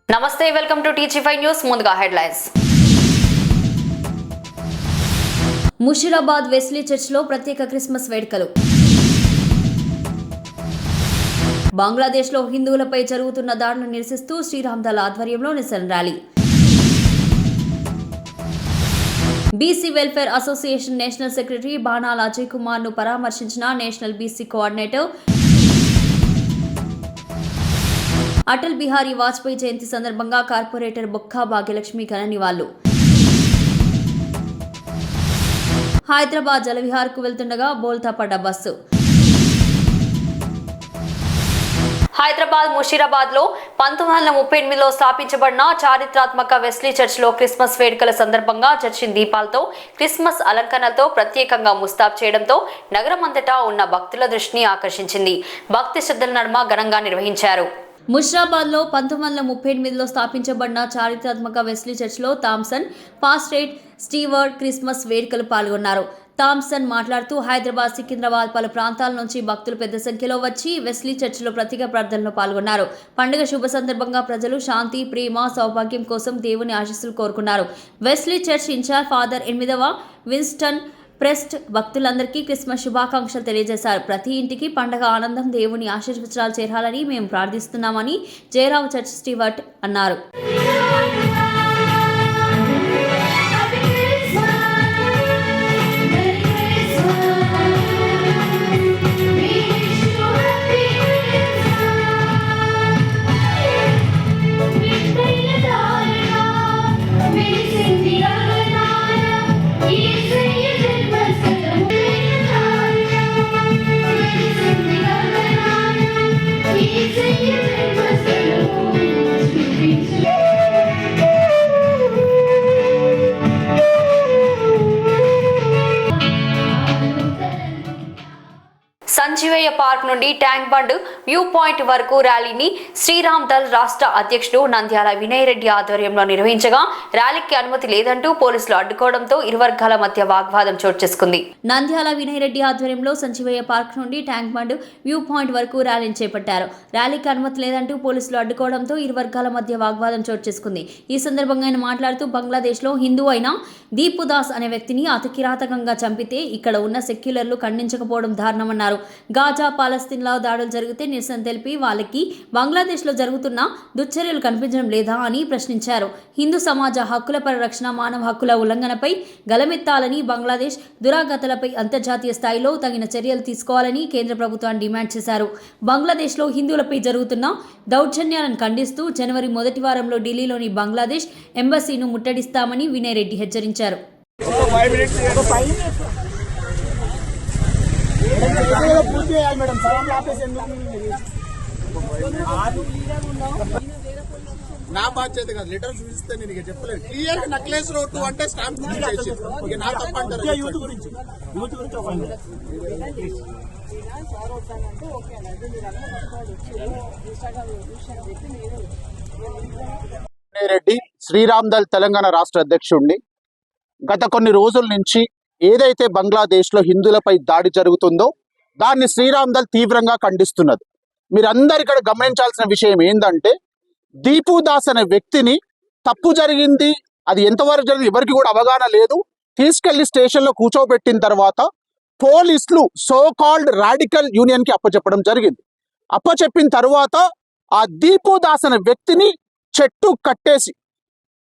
నమస్తే welcome to టీజీ5 news. ముందుగా headlines. Musheerabad Wesley చర్చ్లో ప్రత్యేక క్రిస్మస్ వేడుకలు. బంగ్లాదేశ్లో హిందువులపై జరుగుతున్న దాడులను నిరసిస్తూ శ్రీరామ్ దళ్ ఆధ్వర్యంలో నిరసన rally. BC welfare association national secretary Banala Ajay Kumar ను పరామర్శించిన national BC coordinator. Atal Bihari Vajpayee జయంతి సందర్భంగా కార్పొరేటర్ బొక్కా భాగ్యలక్ష్మి ఘన నివాళులు. హైదరాబాద్ జలవిహార్కు వెళ్తుండగా బోల్తా పడ్డ బస్సు. హైదరాబాద్ ముషీరాబాద్ లో 1938లో స్థాపించబడిన చారిత్రాత్మక వెస్లీ చర్చ్ లో క్రిస్మస్ వేడుకల సందర్భంగా చర్చి దీపాలతో క్రిస్మస్ అలంకరణలతో ప్రత్యేకంగా ముస్తాబ్ చేయడంతో నగరమంతటా ఉన్న భక్తుల దృష్టిని ఆకర్షించింది. భక్తి శ్రద్ధల నడుమ ఘనంగా నిర్వహించారు. ముషీరాబాద్ లో 1938లో స్థాపించబడిన చారిత్రాత్మక వెస్లీ చర్చ్ లో థామ్సన్ పాస్టరేట్ స్టీవర్డ్ క్రిస్మస్ వేడుకలు పాల్గొన్నారు. థామ్సన్ మాట్లాడుతూ హైదరాబాద్, సికింద్రాబాద్ పలు ప్రాంతాల నుంచి భక్తులు పెద్ద సంఖ్యలో వచ్చి వెస్లీ చర్చిలో ప్రత్యేక ప్రార్థనలో పాల్గొన్నారు. పండుగ శుభ సందర్భంగా ప్రజలు శాంతి, ప్రేమ, సౌభాగ్యం కోసం దేవుని ఆశీస్సులు కోరుకున్నారు. వెస్లీ చర్చ్ ఇన్ఛార్జ్ ఫాదర్ 8వ విన్స్టన్ ప్రెస్ట్ భక్తులందరికీ క్రిస్మస్ శుభాకాంక్షలు తెలియజేశారు. ప్రతి ఇంటికి పండగ ఆనందం, దేవుని ఆశీర్వచనాలు చేరాలని మేము ప్రార్థిస్తున్నామని జయరావు చర్చ్ స్టీవర్ట్ అన్నారు. సంజీవయ్య పార్క్ నుండి ట్యాంక్ బండ్ వ్యూ పాయింట్ వరకు ర్యాలీని శ్రీరామ్ దళ్ రాష్ట్ర అధ్యక్షుడు నంద్యాల వినయ్ రెడ్డి ఆధ్వర్యంలో నిర్వహించగా ర్యాలీకి అనుమతి లేదంటూ పోలీసులు అడ్డుకోవడంతో ఇరు వర్గాల మధ్య వాగ్వాదం చోటు చేసుకుంది. నంద్యాల వినయ్ రెడ్డి ఆధ్వర్యంలో సంజీవయ్య పార్క్ నుండి ట్యాంక్ బండ్ వ్యూ పాయింట్ వరకు ర్యాలీని చేపట్టారు. ర్యాలీకి అనుమతి లేదంటూ పోలీసులు అడ్డుకోవడంతో ఇరు వర్గాల మధ్య వాగ్వాదం చోటు చేసుకుంది. ఈ సందర్భంగా ఆయన మాట్లాడుతూ బంగ్లాదేశ్లో హిందూ అయిన దీపు దాస్ అనే వ్యక్తిని అతి కిరాతకంగా చంపితే ఇక్కడ ఉన్న సెక్యులర్లు ఖండించకపోవడం దారుణమన్నారు. గాజా, పాలస్తీన్లో దాడులు జరిగితే నిరసన తెలిపి వాళ్ళకి బంగ్లాదేశ్లో జరుగుతున్న దుశ్చర్యలు కనిపించడం లేదా అని ప్రశ్నించారు. హిందూ సమాజ హక్కుల పరిరక్షణ, మానవ హక్కుల ఉల్లంఘనపై గలమెత్తాలని, బంగ్లాదేశ్ దురాగతాలపై అంతర్జాతీయ స్థాయిలో తగిన చర్యలు తీసుకోవాలని కేంద్ర ప్రభుత్వాన్ని డిమాండ్ చేశారు. బంగ్లాదేశ్లో హిందువులపై జరుగుతున్న దౌర్జన్యాలను ఖండిస్తూ జనవరి మొదటి వారంలో ఢిల్లీలోని బంగ్లాదేశ్ ఎంబసీను ముట్టడిస్తామని వినయ్ రెడ్డి హెచ్చరించారు. నా బాధ్యత కాదు, లెటర్ చూపిస్తే నేను ఇక చెప్పలేదు. క్లియర్ నక్లెస్ రోడ్ అంటే స్టాంప్ నా తప్పంటారు. రెడ్డి శ్రీరామ్ దళ్ తెలంగాణ రాష్ట్ర అధ్యక్షుడిని. గత కొన్ని రోజుల నుంచి ఏదైతే బంగ్లాదేశ్లో హిందువులపై దాడి జరుగుతుందో దాన్ని శ్రీరామ్ దళ్ తీవ్రంగా ఖండిస్తున్నది. మీరందరు ఇక్కడ గమనించాల్సిన విషయం ఏంటంటే, దీపు దాస్ అనే వ్యక్తిని తప్పు జరిగింది, అది ఎంతవరకు జరిగింది ఎవరికి కూడా అవగాహన లేదు, తీసుకెళ్లి స్టేషన్లో కూర్చోబెట్టిన తర్వాత పోలీసులు సో కాల్డ్ రాడికల్ యూనియన్కి అప్పచెప్పడం జరిగింది. అప్పచెప్పిన తర్వాత ఆ దీపు దాస్ అనే వ్యక్తిని చెట్టు కట్టేసి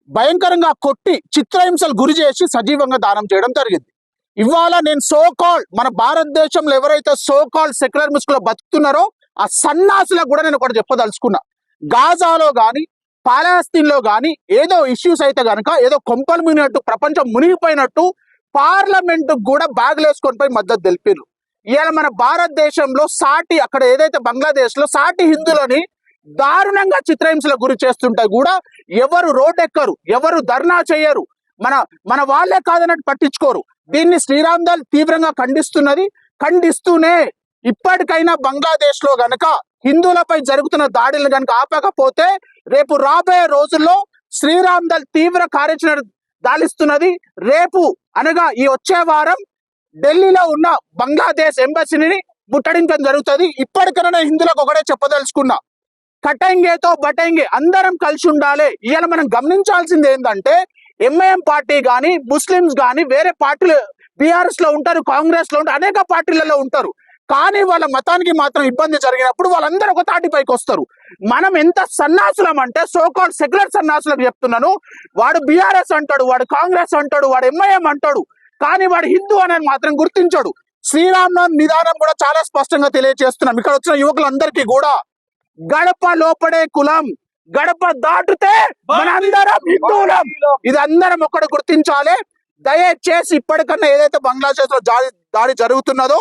భయంకరంగా కొట్టి చిత్రహింసలు గురి చేసి సజీవంగా దానం చేయడం జరిగింది. ఇవాళ నేను సో కాల్డ్ మన భారతదేశంలో ఎవరైతే సో కాల్డ్ సెక్యులర్ ముస్లింలు బతుకుతున్నారో ఆ సన్నాసులకు కూడా నేను ఒకటి చెప్పదలుచుకున్నా. గాజాలో కానీ పాలస్తీన్లో కానీ ఏదో ఇష్యూస్ అయితే కనుక ఏదో కొంపలు మునిగినట్టు, ప్రపంచం మునిగిపోయినట్టు పార్లమెంట్ కూడా బ్యాగులు వేసుకొని పోయి మద్దతు తెలిపారు. ఇవాళ మన భారతదేశంలో సాటి, అక్కడ ఏదైతే బంగ్లాదేశ్లో సాటి హిందువులని దారుణంగా చిత్రహింసలకు గురి చేస్తుంటే కూడా ఎవరు రోడ్డెక్కరు, ఎవరు ధర్నా చేయరు, మన వాళ్ళే కాదన్నట్టు పట్టించుకోరు. దీన్ని శ్రీరామ్ దళ్ తీవ్రంగా ఖండిస్తున్నది. ఖండిస్తూనే ఇప్పటికైనా బంగ్లాదేశ్లో గనక హిందువులపై జరుగుతున్న దాడులను గనక ఆపకపోతే రేపు రాబోయే రోజుల్లో శ్రీరామ్ దళ్ తీవ్ర కార్యాచరణ దాలిస్తున్నది. రేపు అనగా ఈ వచ్చే వారం ఢిల్లీలో ఉన్న బంగ్లాదేశ్ ఎంబసీని ముట్టడించడం జరుగుతుంది. ఇప్పటికైనా హిందువులకు ఒకటే చెప్పదలుచుకున్నా, కటంగేతో బటంగే అందరం కలిసి ఉండాలి. ఇవాళ మనం గమనించాల్సింది ఏంటంటే ఎంఐఎం పార్టీ కానీ ముస్లిమ్స్ కానీ వేరే పార్టీలు బీఆర్ఎస్ లో ఉంటారు, కాంగ్రెస్ లో ఉంటారు, అనేక పార్టీలలో ఉంటారు. కానీ వాళ్ళ మతానికి మాత్రం ఇబ్బంది జరిగినప్పుడు వాళ్ళందరూ ఒక తాటిపైకి వస్తారు. మనం ఎంత సన్నాసులం అంటే సోకాల్ సెక్యులర్ సన్నాసులకు చెప్తున్నాను. వాడు బీఆర్ఎస్ అంటాడు, వాడు కాంగ్రెస్ అంటాడు, వాడు ఎంఐఎం అంటాడు, కానీ వాడు హిందూ అనేది మాత్రం గుర్తించాడు. శ్రీరామనవమి విధానం కూడా చాలా స్పష్టంగా తెలియజేస్తున్నాం. ఇక్కడ వచ్చిన యువకులందరికీ కూడా గడప లోపడే కులం, గడప దాటితే మన అందరం హిందువులం, ఇది అందరం ఒక్కటి గుర్తించాలి. దయచేసి ఇప్పటికన్నా ఏదైతే బంగ్లాదేశ్ లో దాడి జరుగుతున్నదో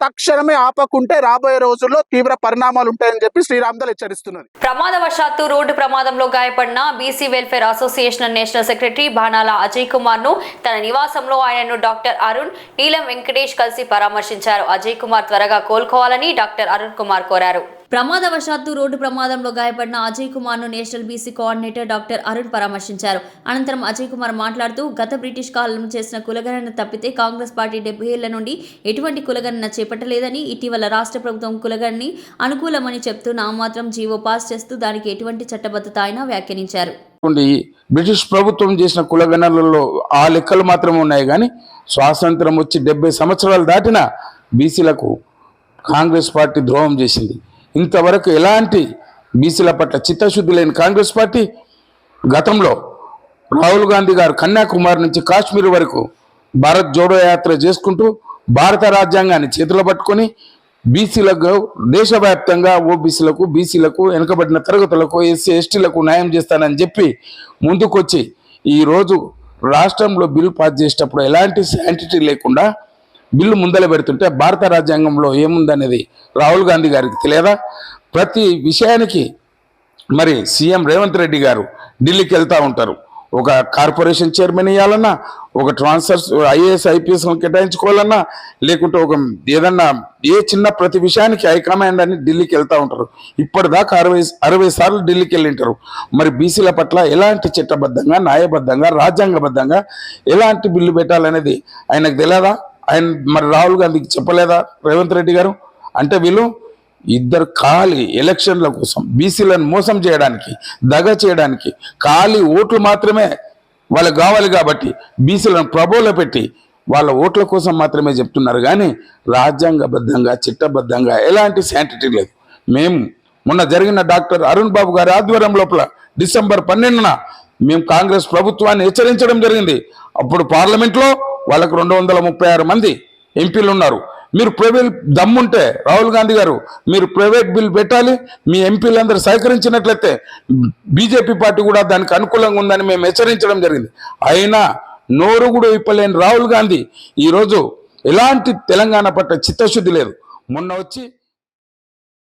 తక్షణమే ఆపకుంటే రాబోయే రోజుల్లో తీవ్ర పరిణామాలు ఉంటాయని చెప్పి శ్రీరామదల్ హెచ్చరిస్తున్నది. ప్రమాదవశాత్తు రోడ్డు ప్రమాదంలో గాయపడిన BC welfare association national secretary Banala Ajay Kumar ను తన నివాసంలో ఆయనను డాక్టర్ అరుణ్, నీలం వెంకటేష్ కలిసి పరామర్శించారు. అజయ్ కుమార్ త్వరగా కోలుకోవాలని డాక్టర్ అరుణ్ కుమార్ కోరారు. ప్రమాదవశాత్తు రోడ్డు ప్రమాదంలో గాయపడిన అజయ్ కుమార్ ను national BC coordinator doctor Arun పరామర్శించారు. అనంతరం అజయ్ కుమార్ మాట్లాడుతూ గత బ్రిటిష్ కాలంలో చేసిన కులగణన తప్పితే కాంగ్రెస్ పార్టీ 70 ఏళ్ల నుండి ఎటువంటి కులగణన చేపట్టలేదని, ఇటీవల రాష్ట్ర ప్రభుత్వం కులగణని అనుకూలమని చెప్తూ నామాత్రం జీవో పాస్ చేస్తూ దానికి ఎటువంటి చట్టబద్ధత అయినా వ్యాఖ్యానించారు. బ్రిటిష్ ప్రభుత్వం చేసిన కులగణనలలో ఆ లెక్కలు మాత్రమే ఉన్నాయి, కానీ స్వాతంత్రం వచ్చి 70 సంవత్సరాలు దాటిన బీసీలకు కాంగ్రెస్ పార్టీ ద్రోహం చేసింది. ఇంతవరకు ఎలాంటి బీసీల పట్ల చిత్తశుద్ధి లేని కాంగ్రెస్ పార్టీ గతంలో రాహుల్ గాంధీ గారు కన్యాకుమారి నుంచి కాశ్మీర్ వరకు భారత్ జోడో యాత్ర చేసుకుంటూ భారత రాజ్యాంగాన్ని చేతిలో పట్టుకొని బీసీలకు దేశవ్యాప్తంగా ఓబీసీలకు, బీసీలకు, వెనుకబడిన తరగతులకు, ఎస్సీ ఎస్టీలకు న్యాయం చేస్తానని చెప్పి ముందుకొచ్చి ఈరోజు రాష్ట్రంలో బిల్లు పాస్ చేసేటప్పుడు ఎలాంటి శాంటిటీ లేకుండా బిల్లు ముందల పెడుతుంటే భారత రాజ్యాంగంలో ఏముందనేది రాహుల్ గాంధీ గారికి తెలియదా? ప్రతి విషయానికి మరి సీఎం రేవంత్ రెడ్డి గారు ఢిల్లీకి వెళ్తూ ఉంటారు. ఒక కార్పొరేషన్ చైర్మన్ ఇవ్వాలన్నా, ఒక ట్రాన్స్ఫర్స్ ఐఏఎస్ ఐపీఎస్ కేటాయించుకోవాలన్నా, లేకుంటే ఒక ఏదన్నా చిన్న ప్రతి విషయానికి హైకమాండ్ అని ఢిల్లీకి వెళ్తూ ఉంటారు. ఇప్పటిదాకా 60 సార్లు ఢిల్లీకి వెళ్ళింటారు. మరి బీసీల పట్ల ఎలాంటి చట్టబద్ధంగా, న్యాయబద్ధంగా, రాజ్యాంగబద్ధంగా ఎలాంటి బిల్లు పెట్టాలనేది ఆయనకు తెలియదా? ఆయన మరి రాహుల్ గాంధీకి చెప్పలేదా రేవంత్ రెడ్డి గారు? అంటే వీళ్ళు ఇద్దరు ఖాళీ ఎలక్షన్ల కోసం బీసీలను మోసం చేయడానికి, దగ చేయడానికి, ఖాళీ ఓట్లు మాత్రమే వాళ్ళకి కావాలి కాబట్టి బీసీలను ప్రభోలో పెట్టి వాళ్ళ ఓట్ల కోసం మాత్రమే చెప్తున్నారు, కానీ రాజ్యాంగబద్ధంగా, చట్టబద్ధంగా ఎలాంటి శాంటిటీ లేదు. మేము మొన్న జరిగిన డాక్టర్ అరుణ్ బాబు గారి ఆధ్వర్యం లోపల డిసెంబర్ 12న మేము కాంగ్రెస్ ప్రభుత్వాన్ని హెచ్చరించడం జరిగింది. అప్పుడు పార్లమెంట్లో వాళ్ళకు 236 మంది ఎంపీలు ఉన్నారు. మీరు ప్రైవేట్ దమ్ముంటే రాహుల్ గాంధీ గారు మీరు ప్రైవేట్ బిల్ పెట్టాలి, మీ ఎంపీలందరూ సహకరించినట్లయితే బీజేపీ పార్టీ కూడా దానికి అనుకూలంగా ఉందని మేము హెచ్చరించడం జరిగింది. అయినా నోరు కూడా విప్పలేని రాహుల్ గాంధీ ఈరోజు ఎలాంటి తెలంగాణ పట్ల చిత్తశుద్ధి లేదు. మొన్న వచ్చి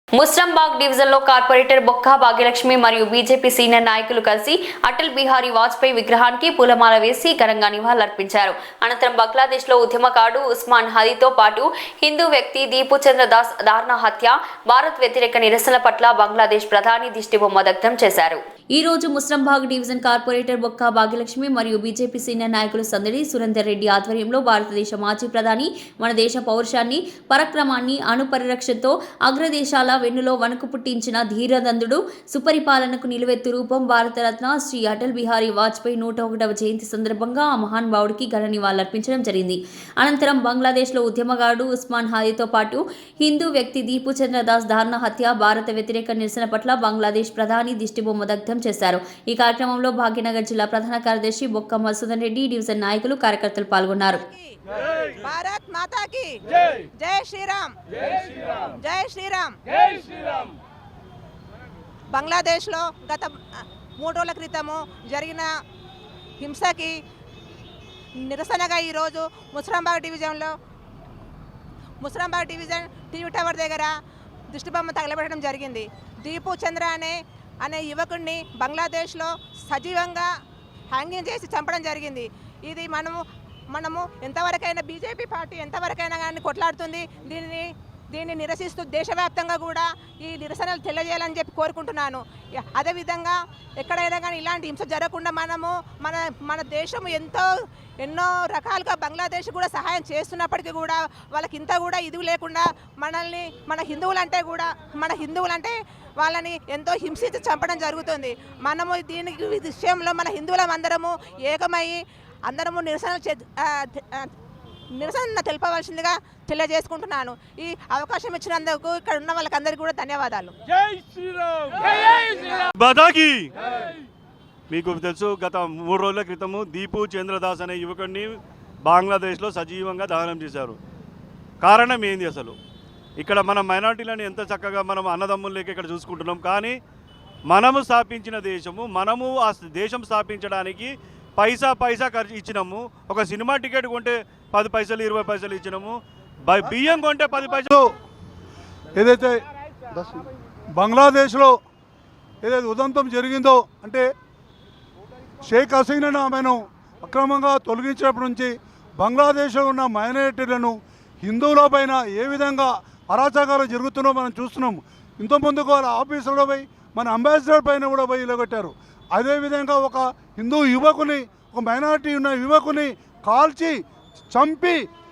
ముస్రంబాగ్ డివిజన్ లో కార్పొరేటర్ బొక్క భాగ్యలక్ష్మి మరియు బీజేపీ సీనియర్ నాయకులు కలిసి అటల్ బిహారీ వాజ్పేయి విగ్రహానికి పూలమాల వేసి ఘనంగా నివాళులర్పించారు. అనంతరం బంగ్లాదేశ్ లో ఉద్యమకారుడు ఉస్మాన్ హదీతో పాటు హిందూ వ్యక్తి దీపు చంద్ర దాస్ దారుణ హత్య, భారత్ వ్యతిరేక నిరసనల పట్ల బంగ్లాదేశ్ ప్రధాని దిష్టిబొమ్మ దగ్ధం చేశారు. ఈ రోజు ముస్రంబాగ్ డివిజన్ కార్పొరేటర్ బొక్క భాగ్యలక్ష్మి మరియు బీజేపీ సీనియర్ నాయకులు సందడి సురేందర్ రెడ్డి ఆధ్వర్యంలో భారతదేశ మాజీ ప్రధాని మన దేశ పౌరుషాన్ని, పరక్రమాన్ని, అణుపరిరక్షణతో అగ్రదేశాల వెన్నులో వణుకు పుట్టించిన ధీరదందుడు, సుపరిపాలనకు నిలువెత్తు రూపం భారతరత్న శ్రీ అటల్ బిహారీ వాజ్పేయి 101వ జయంతి సందర్భంగా ఆ మహానుభావుడికి ఘన నివాళులర్పించడం జరిగింది. అనంతరం బంగ్లాదేశ్లో ఉద్యమగాడు ఉస్మాన్ హాదీతో పాటు హిందూ వ్యక్తి దీపు చంద్ర దాస్ దారుణ హత్య, భారత వ్యతిరేక నిరసన పట్ల బంగ్లాదేశ్ ప్రధాని దిష్టిబొమ్మ దగ్ధం చేశారు. ఈ కార్యక్రమంలో భాగ్యనగర్ జిల్లా ప్రధాన కార్యదర్శి బొక్క మధుసూదన్ రెడ్డి, డివిజన్ నాయకులు, కార్యకర్తలు పాల్గొన్నారు. భారత్ మాతా కీ జై శ్రీరామ్, జై శ్రీరామ్. బంగ్లాదేశ్లో గత 3 రోజుల క్రితము జరిగిన హింసకి నిరసనగా ఈరోజు ముస్రంబాగ్ డివిజన్ టీవీ టవర్ దగ్గర దిష్టిబొమ్మ తగలబెట్టడం జరిగింది. దీపు చంద్ర అనే యువకుడిని బంగ్లాదేశ్లో సజీవంగా హ్యాంగింగ్ చేసి చంపడం జరిగింది. ఇది మనము ఎంతవరకైనా బీజేపీ పార్టీ ఎంతవరకైనా కానీ కొట్లాడుతుంది. దీన్ని నిరసిస్తూ దేశవ్యాప్తంగా కూడా ఈ నిరసనలు తెలియజేయాలని చెప్పి కోరుకుంటున్నాను. అదేవిధంగా ఎక్కడైనా కానీ ఇలాంటి హింస జరగకుండా మన దేశం ఎన్నో రకాలుగా బంగ్లాదేశ్ కూడా సహాయం చేస్తున్నప్పటికీ కూడా వాళ్ళకి ఇంత కూడా ఇది లేకుండా మన హిందువులంటే వాళ్ళని ఎంతో హింసించి చంపడం జరుగుతుంది. మనము దీనికి విషయంలో మన హిందువులం అందరము ఏకమయ్యి అందరము నిరసన తెలుపవలసిందిగా తెలియజేసుకుంటున్నాను. ఈ అవకాశం ఇచ్చినందుకు ఇక్కడ ఉన్న వాళ్ళకందరికీ కూడా ధన్యవాదాలు. మీకు తెలుసు, గత 3 రోజుల క్రితము దీపు చంద్రదాస్ అనే యువకుడిని బంగ్లాదేశ్లో సజీవంగా దహనం చేశారు. కారణం ఏంది అసలు? ఇక్కడ మన మైనార్టీలను ఎంత చక్కగా మనం అన్నదమ్ములు లేక ఇక్కడ చూసుకుంటున్నాం, కానీ మనము స్థాపించిన దేశము, మనము ఆ దేశం స్థాపించడానికి పైసా ఖర్చు ఇచ్చినాము. ఒక సినిమా టికెట్ కొంటే 10 పైసలు 20 పైసలు ఇచ్చినాము. బియ్యం కొంటే 10 పైసలు. ఏదైతే బంగ్లాదేశ్లో ఏదైతే ఉదంతం జరిగిందో, అంటే షేక్ హసీనాను ఆమెను అక్రమంగా తొలగించినప్పటి నుంచి బంగ్లాదేశ్లో ఉన్న మైనారిటీలను హిందువులపైన ఏ విధంగా అరాచకాలు జరుగుతున్నో మనం చూస్తున్నాం. ఇంతకుముందుకు వాళ్ళ ఆఫీసులో పోయి మన అంబాసిడర్ పైన కూడా పోయి ఇలగొట్టారు. అదేవిధంగా ఒక హిందూ యువకుని, ఒక మైనారిటీ ఉన్న యువకుని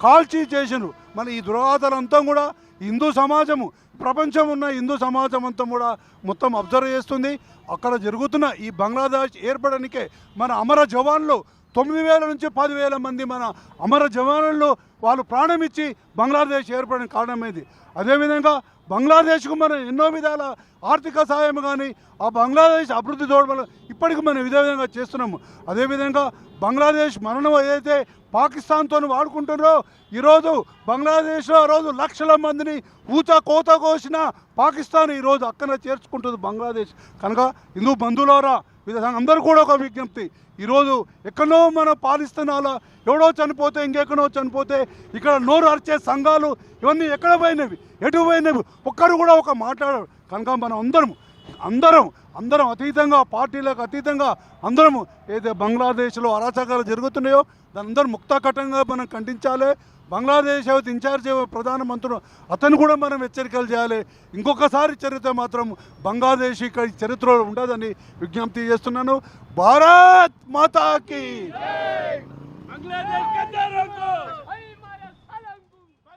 కాల్చి చేసినారు. మన ఈ దురాచారంతా కూడా హిందూ సమాజము, ప్రపంచం ఉన్న హిందూ సమాజం అంతా కూడా మొత్తం అబ్జర్వ్ చేస్తుంది. అక్కడ జరుగుతున్న ఈ బంగ్లాదేశ్ ఏర్పడడానికే మన అమర జవాన్లు 9,000 నుంచి 10,000 మంది మన అమర జవాన్లు వాళ్ళు ప్రాణం ఇచ్చి బంగ్లాదేశ్ ఏర్పడడానికి కారణమైంది. అదేవిధంగా బంగ్లాదేశ్కు మనం ఎన్నో విధాల ఆర్థిక సహాయం కానీ ఆ బంగ్లాదేశ్ అభివృద్ధి దోడలు ఇప్పటికీ మనం ఇదే విధంగా చేస్తున్నాము. అదేవిధంగా బంగ్లాదేశ్ మరణం ఏదైతే పాకిస్తాన్తో వాడుకుంటున్నారో, ఈరోజు బంగ్లాదేశ్లో రోజు లక్షల మందిని కోత కోసిన పాకిస్తాన్ ఈరోజు అక్కన చేర్చుకుంటుంది బంగ్లాదేశ్. కనుక హిందూ బంధువులారా, అందరూ కూడా ఒక విజ్ఞప్తి, ఈరోజు ఎక్కడో మనం పాలిస్తున్నాలో ఎవడో చనిపోతే ఇంకెక్కడో చనిపోతే ఇక్కడ నోరు అరిచే సంఘాలు ఇవన్నీ ఎక్కడ పోయినవి, ఎటు పోయినవి, ఒక్కరు కూడా ఒక మాట్లాడారు. కనుక మనం అందరం అతీతంగా, పార్టీలకు అతీతంగా అందరము ఏదైతే బంగ్లాదేశ్లో అరాచకాలు జరుగుతున్నాయో దాని అందరూ ముక్తకటంగా మనం ఖండించాలి. బంగ్లాదేశ్ ఇన్ఛార్జ్ ప్రధానమంత్రులు అతను కూడా మనం హెచ్చరికలు చేయాలి. ఇంకొకసారి చరిత్ర మాత్రం బంగ్లాదేశ్ ఇక్కడ చరిత్రలో ఉండదని విజ్ఞప్తి చేస్తున్నాను. భారత్ మాతాకి.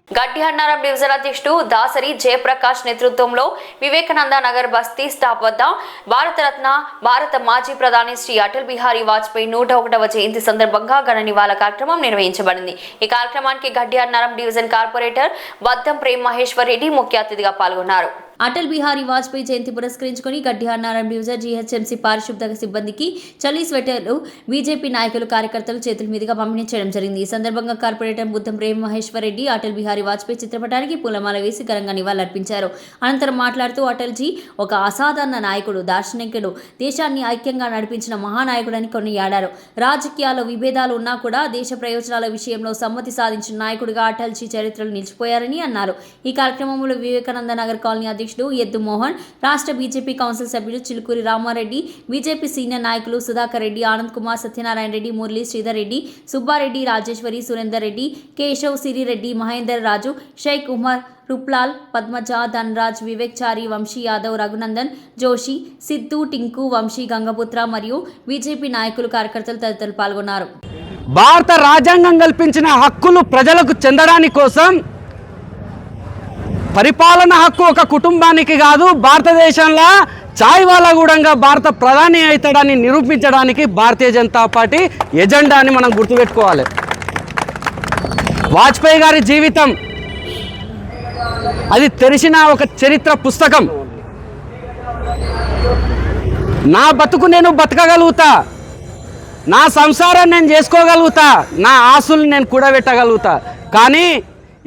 గడ్డి అన్నారం డివిజన్ అధ్యక్షుడు దాసరి జయప్రకాష్ నేతృత్వంలో వివేకానంద నగర్ బస్తీ స్టాప్ వద్ద భారతరత్న భారత మాజీ ప్రధాని శ్రీ అటల్ బిహారీ వాజ్పేయి 101వ జయంతి సందర్భంగా ఘన నివాళ కార్యక్రమం నిర్వహించబడింది. ఈ కార్యక్రమానికి గడ్డి అన్నారం డివిజన్ కార్పొరేటర్ బద్దం ప్రేమ్ మహేశ్వర్ రెడ్డి ముఖ్య అతిథిగా పాల్గొన్నారు. అటల్ బిహారీ వాజ్పేయి జయంతి పురస్కరించుకుని గడ్డి అన్నారం డివిజన్ జీహెచ్ఎంసీ పారిశుద్ధ సిబ్బందికి చలి స్వెటర్లు బీజేపీ నాయకులు కార్యకర్తలు చేతుల మీదుగా పంపిణీ చేయడం జరిగింది. ఈ సందర్భంగా కార్పొరేటర్ బుద్ధం ప్రేమ్ మహేశ్వర్ రెడ్డి అటల్ బిహారీ వాజ్పేయి చిత్రపటానికి పూలమాల వేసి ఘనంగా నివాళులర్పించారు. అనంతరం మాట్లాడుతూ అటల్జీ ఒక అసాధారణ నాయకుడు, దార్శనికుడు, దేశాన్ని ఐక్యంగా నడిపించిన మహానాయకుడని కొనియాడారు. రాజకీయాల్లో విభేదాలు ఉన్నా కూడా దేశ ప్రయోజనాల విషయంలో సమ్మతి సాధించిన నాయకుడిగా అటల్జీ చరిత్రలు నిలిచిపోయారని అన్నారు. ఈ కార్యక్రమంలో వివేకానంద నగర్ కాలనీ అధ్యక్షుడు ఎద్దు మోహన్, రాష్ట్ర బీజేపీ కౌన్సిల్ సభ్యులు చిలుకూరి రామారెడ్డి, బీజేపీ సీనియర్ నాయకులు సుధాకర్ రెడ్డి, ఆనంద్ కుమార్, సత్యనారాయణ రెడ్డి, మురళి, శ్రీధర్ రెడ్డి, సుబ్బారెడ్డి, రాజేశ్వరి, సురేందర్ రెడ్డి, కేశవ్, సిరిరెడ్డి, మహేందర్ రాజు, షేక్ ఉమర్, రూప్లాల్, పద్మజ, ధన్రాజ్, వివేక్ చారి, వంశీ యాదవ్, రఘునందన్, జోషి, సిద్ధు, టింకు, వంశీ, గంగపుత్ర మరియు బీజేపీ నాయకులు, కార్యకర్తలు తదితరులు పాల్గొన్నారు. భారత రాజ్యాంగం కల్పించిన హక్కులు ప్రజలకు చెందడానికి కోసం పరిపాలన హక్కు ఒక కుటుంబానికి కాదు, భారతదేశంలో చాయ్ వాలా కూడా భారత ప్రధాని అవుతాడని నిరూపించడానికి భారతీయ జనతా పార్టీ ఎజెండా అని మనం గుర్తుపెట్టుకోవాలి. వాజ్పేయి గారి జీవితం అది తెరిచిన ఒక చరిత్ర పుస్తకం. నా బతుకు నేను బతకగలుగుతా, నా సంసారాన్ని నేను చేసుకోగలుగుతా, నా ఆస్తుల్ని నేను కూడబెట్టగలుగుతా, కానీ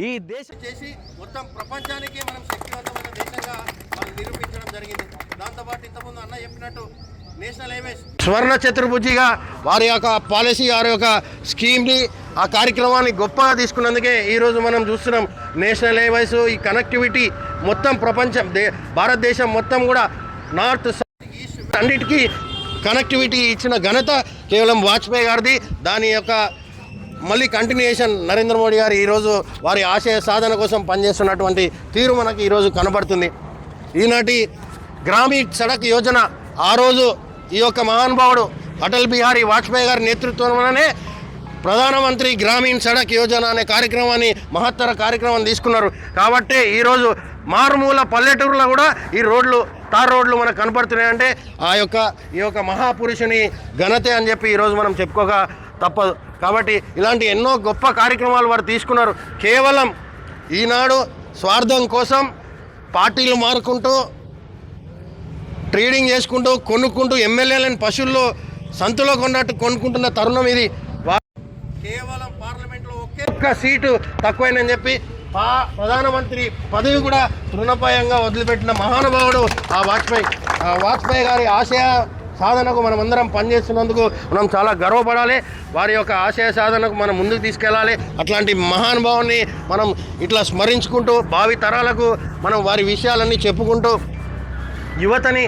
ఈ దేశం చేసి మొత్తం ప్రపంచానికి మనం శక్తివంతమైన దేశంగా మనం నిరూపించడం జరిగింది. దాంతోపాటు ఇంతకుముందు అన్న చెప్పినట్టు నేషనల్ హైవేస్ స్వర్ణ చతుర్భుజిగా వారి యొక్క పాలసీ, వారి యొక్క స్కీమ్ని, ఆ కార్యక్రమాన్ని గొప్పగా తీసుకున్నందుకే ఈరోజు మనం చూస్తున్నాం. నేషనల్ హైవేస్, ఈ కనెక్టివిటీ మొత్తం ప్రపంచం, భారతదేశం మొత్తం కూడా నార్త్, సౌత్, ఈస్ట్ అన్నిటికీ కనెక్టివిటీ ఇచ్చిన ఘనత కేవలం వాజ్పేయి గారిది. దాని యొక్క మళ్ళీ కంటిన్యూయేషన్ నరేంద్ర మోడీ గారు ఈరోజు వారి ఆశయ సాధన కోసం పనిచేస్తున్నటువంటి తీరు మనకి ఈరోజు కనబడుతుంది. ఈనాటి గ్రామీణ సడక్ యోజన ఆ రోజు ఈ యొక్క మహానుభావుడు అటల్ బిహారీ వాజ్పేయి గారి నేతృత్వంలోనే ప్రధానమంత్రి గ్రామీణ సడక్ యోజన అనే కార్యక్రమాన్ని, మహత్తర కార్యక్రమాన్ని తీసుకున్నారు. కాబట్టి ఈరోజు మారుమూల పల్లెటూరులో కూడా ఈ రోడ్లు తార్ రోడ్లు మనకు కనపడుతున్నాయంటే ఈ యొక్క మహాపురుషుని ఘనతే అని చెప్పి ఈరోజు మనం చెప్పుకోక తప్పదు. కాబట్టి ఇలాంటి ఎన్నో గొప్ప కార్యక్రమాలు వారు తీసుకున్నారు. కేవలం ఈనాడు స్వార్థం కోసం పార్టీలు మారుకుంటూ ట్రేడింగ్ చేసుకుంటూ కొనుక్కుంటూ ఎమ్మెల్యేలను పశువుల్లో సంతలో కొన్నట్టు కొనుక్కుంటున్న తరుణం ఇది. కేవలం పార్లమెంట్లో ఒక్క సీటు తక్కువైందని చెప్పి ప్రధానమంత్రి పదవి కూడా తృణప్రాయంగా వదిలిపెట్టిన మహానుభావుడు ఆ వాజ్పేయి గారి ఆశయ సాధనకు మనం అందరం పనిచేస్తున్నందుకు మనం చాలా గర్వపడాలి. వారి యొక్క ఆశయ సాధనకు మనం ముందుకు తీసుకెళ్ళాలి. అట్లాంటి మహానుభావుని మనం ఇట్లా స్మరించుకుంటూ భావి తరాలకు మనం వారి విషయాలన్నీ చెప్పుకుంటూ యువతని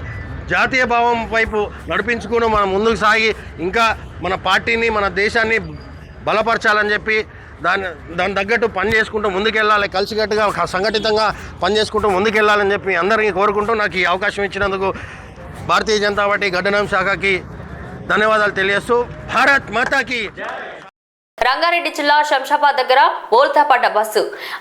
జాతీయ భావం వైపు నడిపించుకుంటూ మనం ముందుకు సాగి ఇంకా మన పార్టీని మన దేశాన్ని బలపరచాలని చెప్పి దాని తగ్గట్టు పని చేసుకుంటూ ముందుకెళ్ళాలి. కలిసికట్టుగా సంఘటితంగా పనిచేసుకుంటూ ముందుకెళ్ళాలని చెప్పి అందరికీ కోరుకుంటూ నాకు ఈ అవకాశం ఇచ్చినందుకు భారతీయ జనతా పార్టీ గడ్డనాం శాఖకి ధన్యవాదాలు తెలియజేస్తూ భారత్ మాతాకి. రంగారెడ్డి జిల్లా శంషాబాద్ దగ్గర బోల్తా పడ్డ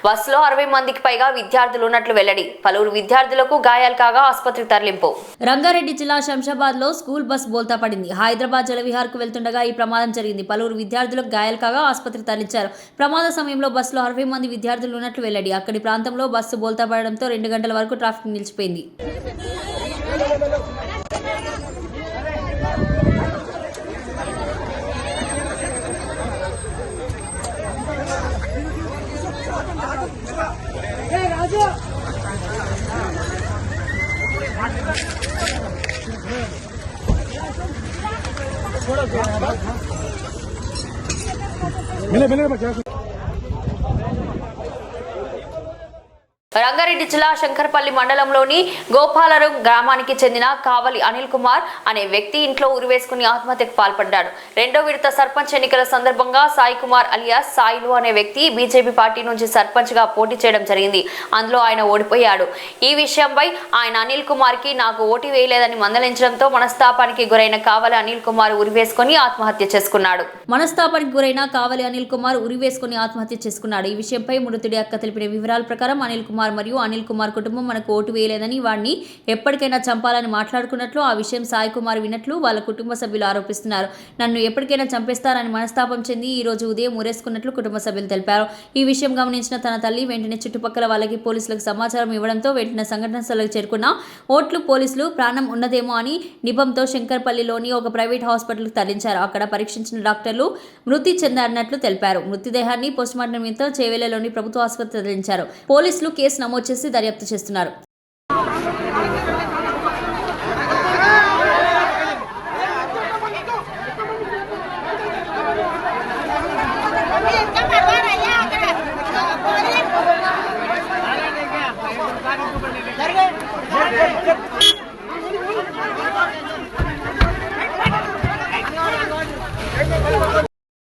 బస్సులో 60 మందికి పైగా విద్యార్థులు ఉన్నట్లు వెల్లడి. పలువురు విద్యార్థులకు గాయాలు కాగా ఆసుపత్రికి తరలింపు. రంగారెడ్డి జిల్లా శంషాబాద్ లో స్కూల్ బస్ బోల్తా పడింది. హైదరాబాద్ జలవిహార్ కు వెళ్తుండగా ఈ ప్రమాదం జరిగింది. పలువురు విద్యార్థులకు గాయాలు కాగా ఆసుపత్రికి తరలించారు. ప్రమాద సమయంలో బస్సులో 60 మంది విద్యార్థులు ఉన్నట్లు వెల్లడి. అక్కడి ప్రాంతంలో బస్సు బోల్తా పడడంతో 2 గంటల వరకు ట్రాఫిక్ నిలిచిపోయింది. రంగారెడ్డి జిల్లా శంకర్పల్లి మండలంలోని గోపాలరం గ్రామానికి చెందిన కావలి అనిల్ కుమార్ అనే వ్యక్తి ఇంట్లో ఉరివేసుకుని ఆత్మహత్యకు పాల్పడ్డాడు. 2వ విడత సర్పంచ్ ఎన్నికల సందర్భంగా సాయి కుమార్ అలియాస్ సాయిలు అనే వ్యక్తి బీజేపీ పార్టీ నుంచి సర్పంచ్ గా పోటీ చేయడం జరిగింది. అందులో ఆయన ఓడిపోయాడు. ఈ విషయంపై ఆయన అనిల్ కుమార్ కి నాకు ఓటు వేయలేదని మందలించడంతో మనస్తాపానికి గురైన కావలి అనిల్ కుమార్ ఉరివేసుకుని ఆత్మహత్య చేసుకున్నాడు. ఈ విషయంపై మృతుడి అక్క తెలిపిన వివరాల ప్రకారం అనిల్ కుమార్ మరియు అనిల్ కుమార్ కుటుంబం మనకు ఓటు వేయలేదని వాడిని ఎప్పటికైనా చంపాలని మాట్లాడుకున్నట్లు ఆ విషయం సాయి కుమార్ విన్నట్లు వాళ్ళ కుటుంబ సభ్యులు ఆరోపిస్తున్నారు. నన్ను ఎప్పటికైనా చంపేస్తారని మనస్తాపం చెంది ఈ రోజు ఉదయం ఊరేసుకున్నట్లు కుటుంబ సభ్యులు తెలిపారు. ఈ విషయం గమనించిన తన తల్లి వెంటనే చుట్టుపక్కల వాళ్ళకి పోలీసులకు సమాచారం ఇవ్వడంతో వెంటనే సంఘటన స్థలానికి చేరుకున్న ఓట్లు పోలీసులు ప్రాణం ఉన్నదేమో అని నిపంతో శంకర్పల్లిలోని ఒక ప్రైవేట్ హాస్పిటల్కి తరలించారు. అక్కడ పరీక్షించిన డాక్టర్లు మృతి చెందారన్నట్లు తెలిపారు. మృతదేహాన్ని పోస్టుమార్టం నిమిత్తం చేవెళ్లలోని ప్రభుత్వ ఆసుపత్రికి తరలించారు. పోలీసులు కేసు నమోదు చేసి దర్యాప్తు చేస్తున్నారు.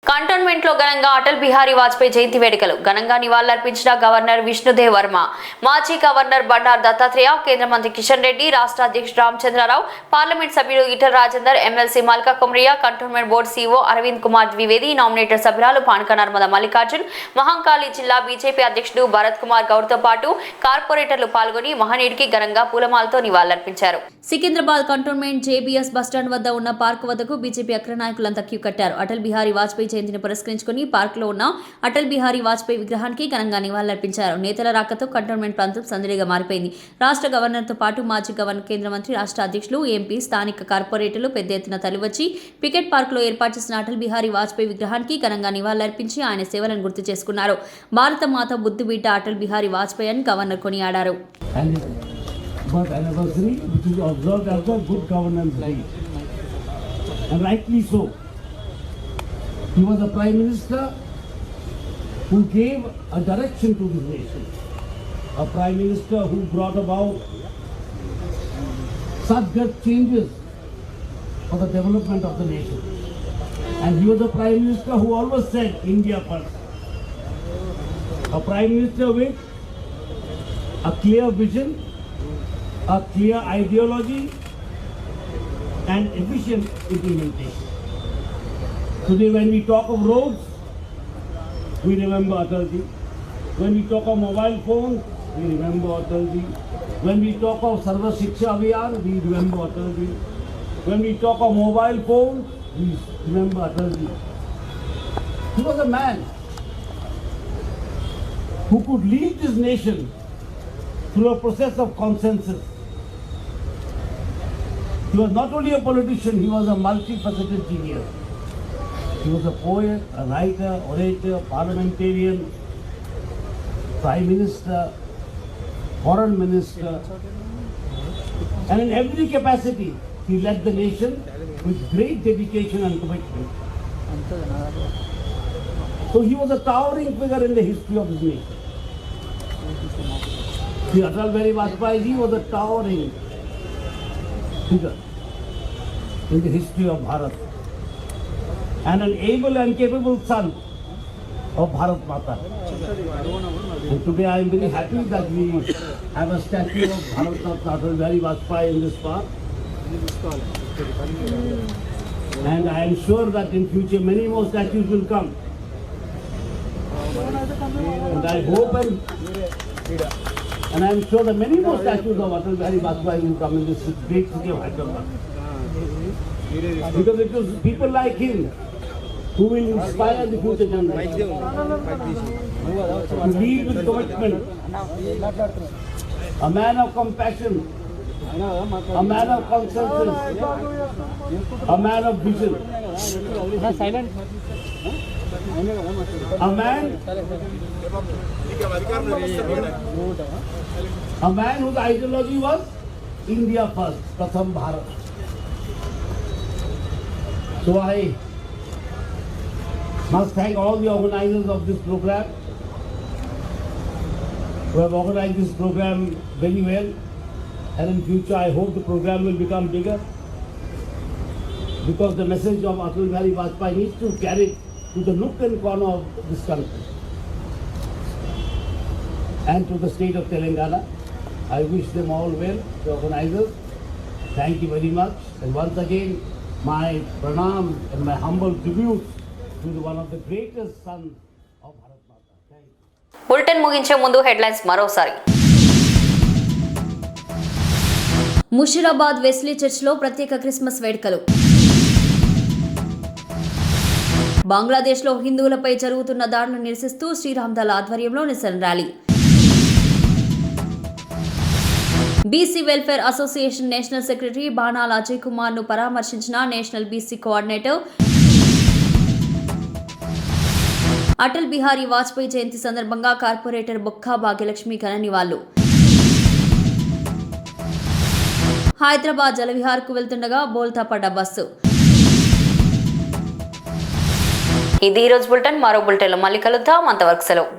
కంటోన్మెంట్ లో ఘనంగా అటల్ బిహారీ వాజ్పేయి జయంతి వేడుకలు ఘనంగా నివాళులర్పించిన గవర్నర్ విష్ణుదేవ్ వర్మ, మాజీ గవర్నర్ బండారు దత్తాత్రేయ, కేంద్ర మంత్రి కిషన్ రెడ్డి, రాష్ట్ర అధ్యక్షుడు రామచంద్రరావు, పార్లమెంట్ సభ్యుడు Eatala Rajender, MLC Malka Kumriya, cantonment board CO Arvind Kumar Dwivedi, nominated సభ్యురాలు పానక నర్మద మల్లికార్జున్, మహంకాళి జిల్లా బీజేపీ అధ్యక్షుడు భరత్ కుమార్ గౌడ్ తో పాటు కార్పొరేటర్లు పాల్గొని మహనీయుడికి ఘనంగా పూలమాలతో నివాళులర్పించారు. సికింద్రాబాద్ కంటోన్మెంట్ జేబీఎస్ బస్టాండ్ వద్ద ఉన్న పార్కు వద్దకు బీజేపీ అగ్రనాయకులంతా క్యూ కట్టారు. అటల్ బిహారీ వాజ్పేయి జయంతిని పురస్కరించుకుని పార్కులో ఉన్న అటల్ బిహారీ వాజ్పేయి విగ్రహానికి ఘనంగా నివాళులర్పించారు. నేతల రాకతో కంటోన్మెంట్ ప్రాంతం సందడిగా మారిపోయింది. రాష్ట్ర గవర్నర్తో పాటు మాజీ గవర్నర్, కేంద్ర మంత్రి, రాష్ట్ర అధ్యక్షులు, ఎంపీ, స్థానిక కార్పొరేటర్లు పెద్ద ఎత్తున తరలివచ్చి పికెట్ పార్కులో ఏర్పాటు చేసిన అటల్ బిహారీ వాజ్పేయి విగ్రహానికి ఘనంగా నివాళులర్పించి ఆయన సేవలను గుర్తు చేసుకున్నారు. భారత మాత బుద్ధు బిడ్డ అటల్ బిహారీ వాజ్పేయి అని గవర్నర్ కొనియాడారు. But anniversary, which is observed as the Good Governance Day, and rightly so. He was a Prime Minister who gave a direction to this nation, a Prime Minister who brought about such great changes for the development of the nation. And he was a Prime Minister who always said India first. A Prime Minister with a clear vision, a clear ideology and efficient implementation. Today when we talk of roads, we remember Atalji. When we talk of mobile phones, we remember Atalji. When we talk of Sarva Shiksha Abhiyan, we remember Atalji. When we talk of mobile phones, we remember Atalji. He was a man who could lead this nation through a process of consensus. He was not only a politician, he was a multifaceted genius. He was a poet, a writer, orator, parliamentarian, prime minister, foreign minister, and in every capacity he led the nation with great dedication and commitment. So he was a towering figure in the history of this nation. The Atal Bihari Vajpayee was a towering figure in the history of Bharat and an able and capable son of Bharat Mata. And today I am very happy that we have a statue of Bharat Ratna Atal Bihari Vajpayee in this park. And I am sure that in future many more statues will come. And I hope and I am sure that many more statues of Atal Bihari Vajpayee will come in this great city of Hyderabad. Because it was people like him who will inspire the future generation to lead with commitment, a man of compassion, a man of consensus, a man of vision, a man whose ideology was India first, Pratham Bharat. So I must thank all the organizers of this program who have organized this program very well, and in future I hope the program will become bigger, because the message of Atal Bihari Vajpayee needs to carry to the nook and corner of this country and to the state of Telangana. I wish them all well, the organizers. Thank you very much, and once again my pranam and my humble tribute to one of the greatest sons of Bharat Mata. Thank you. Bulletin ముగించే ముందు headlines మరోసారి. Musheerabad Wesley చర్చ్లో ప్రత్యేక Christmas వేడుకలు. బంగ్లాదేశ్లో హిందువులపై జరుగుతున్న దాడులను నిరసిస్తూ శ్రీరామ్ దళ్ ఆధ్వర్యంలో నిరసన rally. BC welfare association national secretary Banala Ajay Kumar ను పరామర్శించిన national BC coordinator. Atal Bihari Vajpayee జయంతి సందర్భంగా కార్పొరేటర్ బొక్కా భాగ్యలక్ష్మి ఘన నివాళులు. హైదరాబాద్ జలవిహార్కు వెళ్తుండగా బోల్తా పడ్డ బస్సు. ఇది ఈ రోజు బులెటిన్. మరో బులెటిన్లో మళ్ళీ కలుద్దాం. అంతవరకు సెలవు.